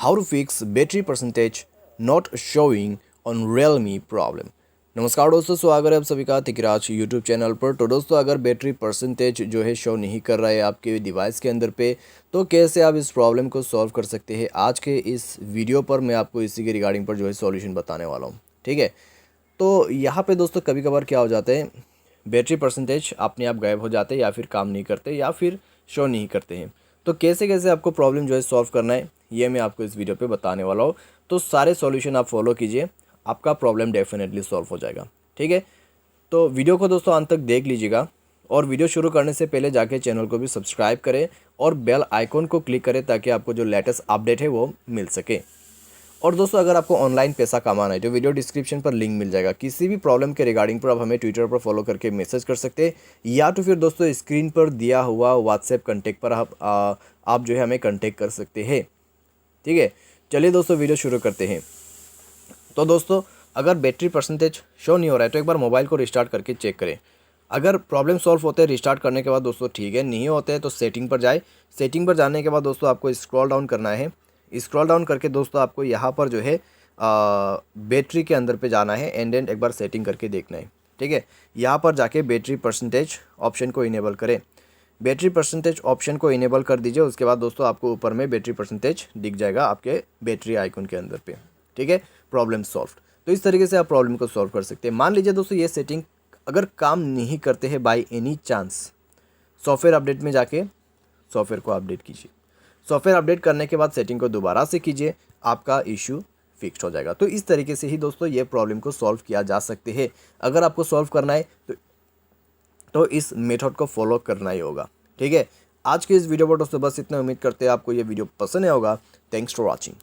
How to fix battery percentage not showing on Realme problem। नमस्कार दोस्तों, स्वागत है आप सभी का तिकराज यूट्यूब चैनल पर। तो दोस्तों, अगर बैटरी परसेंटेज जो है शो नहीं कर रहा है आपके डिवाइस के अंदर पे, तो कैसे आप इस प्रॉब्लम को सॉल्व कर सकते हैं। आज के इस वीडियो पर मैं आपको इसी के रिगार्डिंग पर जो है सॉल्यूशन बताने वाला हूँ। ठीक है, तो यहाँ पे दोस्तों कभी कभार क्या हो जाता है, बैटरी परसेंटेज अपने आप गायब हो जाते हैं या फिर काम नहीं करते या फिर शो नहीं करते हैं। तो कैसे कैसे आपको प्रॉब्लम जो है सॉल्व करना है, ये मैं आपको इस वीडियो पे बताने वाला हूँ। तो सारे सॉल्यूशन आप फॉलो कीजिए, आपका प्रॉब्लम डेफिनेटली सॉल्व हो जाएगा। ठीक है, तो वीडियो को दोस्तों अंत तक देख लीजिएगा और वीडियो शुरू करने से पहले जाके चैनल को भी सब्सक्राइब करें और बेल आइकॉन को क्लिक करें ताकि आपको जो लेटेस्ट अपडेट है वो मिल सके। और दोस्तों, अगर आपको ऑनलाइन पैसा कमाना है तो वीडियो डिस्क्रिप्शन पर लिंक मिल जाएगा। किसी भी प्रॉब्लम के रिगार्डिंग पर आप हमें ट्विटर पर फॉलो करके मैसेज कर सकते हैं, या तो फिर दोस्तों स्क्रीन पर दिया हुआ व्हाट्सएप कॉन्टैक्ट पर आप जो है हमें कॉन्टैक्ट कर सकते हैं। ठीक है, चलिए दोस्तों वीडियो शुरू करते हैं। तो दोस्तों, अगर बैटरी परसेंटेज शो नहीं हो रहा है तो एक बार मोबाइल को रिस्टार्ट करके चेक करें। अगर प्रॉब्लम सॉल्व होते हैं रिस्टार्ट करने के बाद दोस्तों ठीक है, नहीं होते हैं तो सेटिंग पर जाए। सेटिंग पर जाने के बाद दोस्तों आपको स्क्रॉल डाउन करना है। स्क्रॉल डाउन करके दोस्तों आपको यहाँ पर जो है बैटरी के अंदर पे जाना है एंड एक बार सेटिंग करके देखना है। ठीक है, यहाँ पर जाके बैटरी परसेंटेज ऑप्शन को इनेबल करें। बैटरी परसेंटेज ऑप्शन को इनेबल कर दीजिए। उसके बाद दोस्तों आपको ऊपर में बैटरी परसेंटेज दिख जाएगा आपके बैटरी आइकन के अंदर पे। ठीक है, प्रॉब्लम सॉल्व। तो इस तरीके से आप प्रॉब्लम को सॉल्व कर सकते हैं। मान लीजिए दोस्तों ये सेटिंग अगर काम नहीं करते हैं by any chance, software update में जाके सॉफ्टवेयर को अपडेट कीजिए। सॉफ्टवेयर अपडेट करने के बाद सेटिंग को दोबारा से कीजिए, आपका इशू फिक्स हो जाएगा। तो इस तरीके से ही दोस्तों ये प्रॉब्लम को सॉल्व किया जा सकते हैं। अगर आपको सॉल्व करना है तो इस मेथड को फॉलो करना ही होगा। ठीक है, आज के इस वीडियो पर दोस्तों बस इतना। उम्मीद करते हैं आपको ये वीडियो पसंद आया होगा। Thanks for watching.